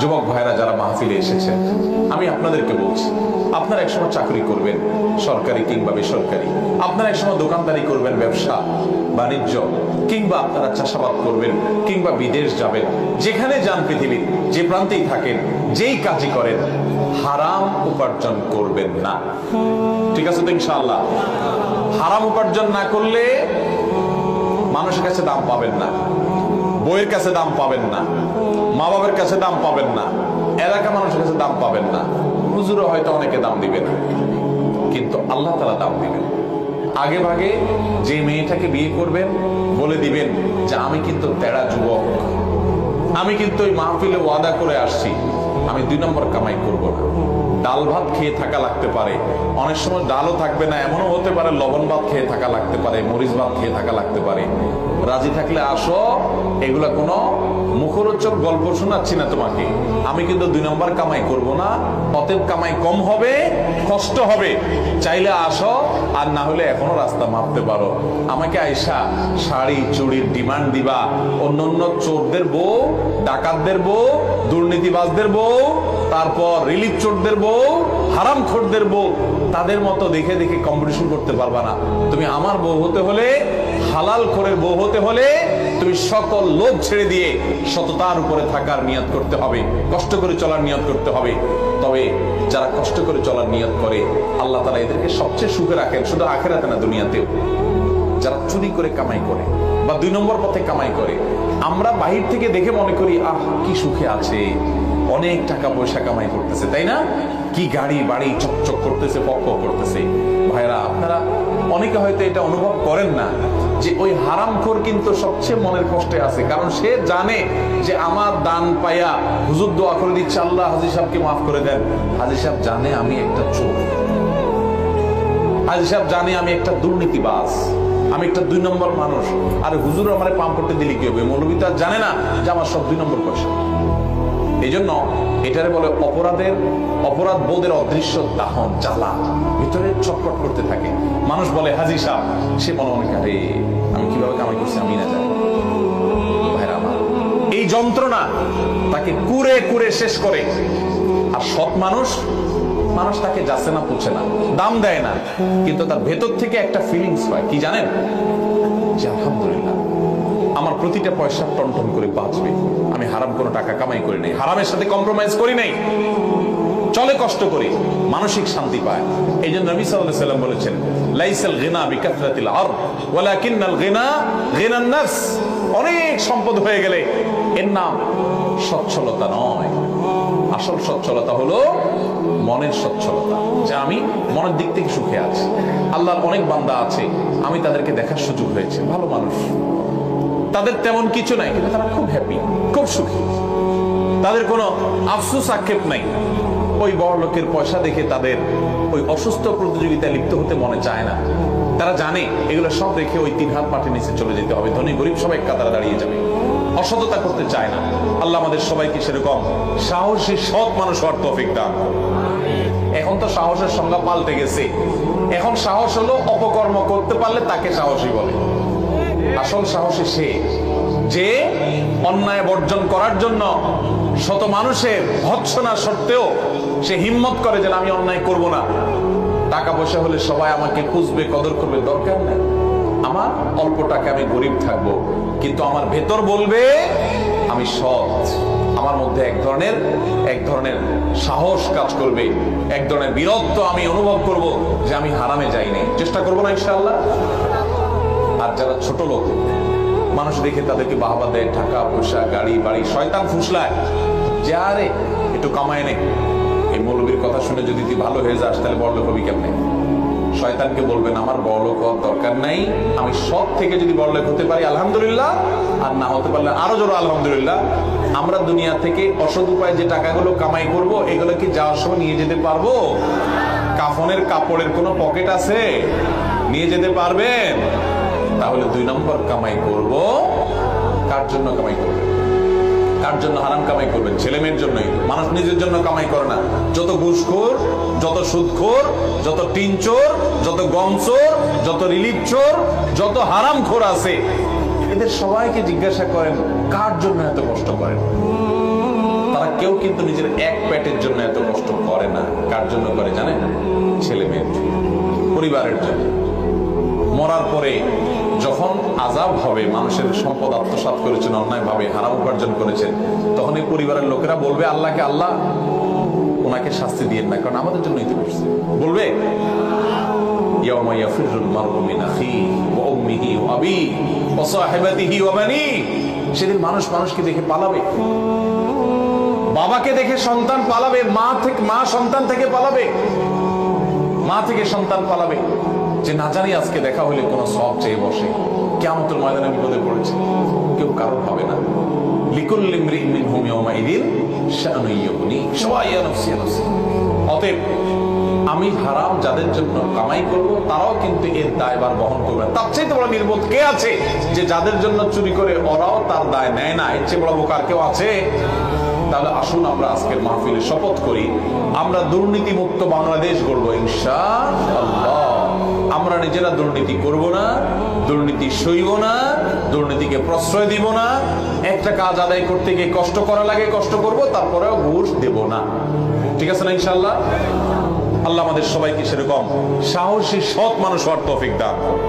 যুবক ভাইরা যারা মাহফিলে এসেছেন, আমি আপনাদেরকে বলছি, আপনারা একসময় চাকরি করবেন, সরকারি কিংবা বেসরকারি। আপনারা একসময় দোকানদারি করবেন, ব্যবসা বাণিজ্য, কিংবা আপনারা চাষাবাদ করবেন, কিংবা বিদেশ যাবেন। যেখানে যান পৃথিবীর যে প্রান্তেই থাকেন, যেই কাজই করেন, হারাম উপার্জন করবেন না। ঠিক আছে তো ইনশাআল্লাহ? হারাম উপার্জন না করলে মানুষের কাছে দাম পাবেন না, বইয়ের কাছে দাম পাবেন না, মা বাবার কাছে দাম পাবেন না, এলাকা মানুষের কাছে দাম পাবেন না। হুজুরও হয়তো অনেকে দাম দিবেন, কিন্তু আল্লাহ তাআলা দাম দিবেন। আগে ভাগে যে মেয়েটাকে বিয়ে করবেন বলে দিবেন যে আমি কিন্তু তেড়া যুবক, আমি কিন্তু ওই মাহফিলে ওয়াদা করে আসছি, আমি 2 নম্বর কামাই করব না। ডাল ভাত খেয়ে থাকা লাগতে পারে, অনেক সময় ডালও থাকবে না, এমনও হতে পারে লবণ ভাত খেয়ে থাকা লাগতে পারে, মরিচ ভাত খেয়ে থাকা লাগতে পারে। রাজি থাকলে আসো, এগুলা কোনো মুখরোচক গল্প শোনাচ্ছি না তোমাকে। আমি কিন্তু 2 নম্বর কামাই করব না, অতএব কামাই কম হবে, কষ্ট হবে। চাইলে আসো, আর না হলে এখনো রাস্তা মাপতে পারো। আমাকে আইসা শাড়ি চুড়ির ডিমান্ড দিবা, অন্য চোরদের বউ, ডাকাতদের বউ, দুর্নীতিবাজদের বউ, তারপর রিলিফ চোরদের বউ, হারামখোরদের বউ, তাদের মতো দেখে দেখে কম্পিটিশন করতে পারবা না। তুমি আমার বউ হতে হলে, হালাল খোরের বউ হতে হলে, তুমি সকল লোভ ছেড়ে দিয়ে সততার উপরে থাকার নিয়ত করতে হবে, কষ্ট করে চলার নিয়ত করতে হবে। তবে যারা কষ্ট করে চলার নিয়ত করে, আল্লাহ তাআলা এদেরকে সবচেয়ে সুখে রাখেন, শুধু আখিরাতে না দুনিয়াতেও। যারা চুরি করে কামাই করে বা 2 নম্বর পথে কামাই করে, আমরা বাহির থেকে দেখে মনে করি আহ কি সুখে আছে, অনেক টাকা পয়সা কামাই করতেছে, তাই না? কি গাড়ি বাড়ি চকচক করতেছে, পক পক করতেছে। ভাইরা, আপনারা অনেকে হয়তো এটা অনুভব করেন না যে ওই হারামখোর কিন্তু সবচেয়ে মনের কষ্টে আছে, কারণ সে জানে যে আমার দান পাইয়া হুজুর দোয়া করে দিচ্ছে আল্লাহ হাজী সাহেবকে মাফ করে দেন। হাজী সাহেব জানে আমি একটা চোর, হাজী সাহেব জানে আমি একটা দুর্নীতিবাজ, আমি একটা 2 নম্বর মানুষ। আর হুজুর আমারে পাম্প করতে দিলে কি হবে? মৌলবী তো জানে না যে আমার সব 2 নম্বর পয়সা। এই জন্য এটারে বলে অপরাধ বোধের অদৃশ্য দাহন, জ্বালা ভিতরে ছটফট করতে থাকে। মানুষ বলে হাজী সাহেব, সে মনে মনে কাটে আমি কিভাবে কামাই করছি আমি না জানি। ভাইরা আমার, এই যন্ত্রণা তাকে কুরে কুরে শেষ করে। আর সৎ মানুষ তাকে যাচ্ছে না, পুছে না, দাম দেয় না, কিন্তু তার ভেতর থেকে একটা ফিলিংস পায়, কি জানেন? যে আলহামদুলিল্লাহ আমার প্রতিটা পয়সা টনটন করে বাঁচবে, আমি হারাম কোনো টাকা কামাই করি নাই, হারামের সাথে কম্প্রোমাইজ করি নাই, চলে কষ্ট করি, মানসিক শান্তি পায়। এই জন্য নবী সাল্লাল্লাহু আলাইহি ওয়াসাল্লাম বলেছেন, লাইসাল গিনা বিকাথরাতিল আরদ ওয়ালাকিন্নাল গিনা গিনান নাফস। অনেক সম্পদ হয়ে গেলে এর নাম সচ্ছলতা নয়। আসল সচ্ছলতা হলো মনের সচ্ছলতা, যে আমি মনের দিক থেকে সুখে আছি। আল্লাহর অনেক বান্দা আছে, আমি তাদেরকে দেখার সুযোগ হয়েছে, ভালো মানুষ, তাদের তেমন কিছু নাই, কিন্তু তারা খুব হ্যাপি, খুব সুখী, তাদের কোনো আফসোস আক্ষেপ নাই। ওই বড় লোকের পয়সা দেখে তাদের ওই অসুস্থ প্রতিযোগিতায় লিপ্ত হতে মনে চায় না। তারা জানে এগুলো সব রেখে ওই 3 হাত মাটির নিচে চলে যেতে হবে, ধনী গরিব সবাই কাতারে দাঁড়িয়ে যাবে, অসততা করতে চায় না। আল্লাহ আমাদের সবাইকে সেরকম সাহসী সৎ মানুষ হওয়ার তৌফিক দান। এখন তো সাহসের সংজ্ঞা পাল্টে গেছে, এখন সাহস হলো অপকর্ম করতে পারলে তাকে সাহসী বলে। আসল সাহসী সে যে অন্যায় বর্জন করার জন্য শত মানুষের ভৎসনা সত্ত্বেও সে হিম্মত করে যে আমি অন্যায় করব না। টাকা পয়সা হলে সবাই আমাকে খুঁজবে, কদর করবে, দরকার নেই, আমার অল্প টাকা, আমি গরিব থাকবো, কিন্তু আমার ভেতর বলবে আমি সৎ। আমার মধ্যে এক ধরনের সাহস কাজ করবে, এক ধরনের বীরত্ব আমি অনুভব করব যে আমি হারামে যাইনি। চেষ্টা করবো না ইনশাআল্লাহ। আর যারা ছোট লোক, মানুষ দেখে তাদেরকে বাহবা দেয়, টাকা পয়সা গাড়ি বাড়ি, শয়তান ফুসলায় যে আরে একটু কামায় নে। এই মৌলবীর কথা শুনে যদি তুই ভালো হয়ে যাস তাহলে বড়লোক হবি কেমনে? শয়তানকে বলবেন আমার বড়লোক হওয়ার দরকার নাই, আমি সৎ থেকে যদি বড়লোক হতে পারি আলহামদুলিল্লাহ, আর না হতে পারলে আরো জোর আলহামদুলিল্লাহ। আমরা দুনিয়া থেকে অসৎ উপায়ে যে টাকাগুলো কামাই করব, এগুলো কি যাওয়ার সময় নিয়ে যেতে পারবো? কাফনের কাপড়ের কোনো পকেট আছে? নিয়ে যেতে পারবেন? তাহলে 2 নম্বর কামাই করব। কার জন্য কামাই করবেন? কার জন্য হারাম কামাই করবেন? ছেলে মেয়ের জন্যই। মানুষ নিজের জন্য কামাই করে না। যত ঘুষখোর, যত সুদখোর, যত টিন চোর, যত গম চোর, যত রিলিফ চোর, যত হারামখোর আছে, এদের সবাইকে জিজ্ঞাসা করেন কার জন্য এত কষ্ট করেন। তারা কেউ কিন্তু নিজের এক পেটের জন্য এত কষ্ট করে না। কার জন্য করে জানেন? ছেলে মেয়ের, পরিবারের জন্য। মরার পরে যখন আযাব হবে, মানুষের সম্পদ আত্মসাৎ করেছেন, অন্যায় ভাবে হারাম উপার্জন করেছেন, তখন এই পরিবারের লোকেরা বলবে আল্লাহকে, আল্লাহ ওনাকে শাস্তি দিয়েন না, কারণ আমাদের জন্যই তো করছে। বলবে ইয়াউমা ইয়াফিরুল মারউ মিন আখিহি ওয়া উম্মিহি ওয়া আবিহি ওয়া সাহিবাতিহি ওয়া বানিহি। সেদিন মানুষ মানুষকে দেখে পালাবে, বাবাকে দেখে সন্তান পালাবে, মা সন্তান থেকে পালাবে, মা থেকে সন্তান পালাবে, যে না জানি আজকে দেখা হলে কোনো সওয়াব চেয়ে বসে, কিয়ামতের ময়দানে বিপদে পড়েছে, কেউ কারো হবে না। লিকুল্লি ইমরিইন মিনহুম ইয়াওমাইযিন শাআনুন ইউগনি, সবাই ইয়া নাফসি ইয়া নাফসি। অতএব আমি হারাম যাদের জন্য কামাই করব, তারাও কিন্তু এর দায়ভার বহন করবে। তার চেয়ে বড় নির্বোধ কে আছে যে যাদের জন্য চুরি করে ওরাও তার দায় নেয় না? এর চেয়ে বড় বোকার কেউ আছে? তাহলে আসুন আমরা আজকের মাহফিলে শপথ করি, আমরা দুর্নীতি মুক্ত বাংলাদেশ গড়ব ইনশাআল্লাহ। আমরা নিজেরা দুর্নীতি করব না, দুর্নীতি সইব না, দুর্নীতিকে প্রশ্রয় দিব না। একটা কাজ আদায় করতে গিয়ে কষ্ট করা লাগে, কষ্ট করব, তারপরেও ঘুষ দেব না। ঠিক আছে না ইনশাআল্লাহ? আল্লাহ আমাদের সবাইকে সেরকম সাহসী সৎ মানুষ হওয়ার তৌফিক দান করুন।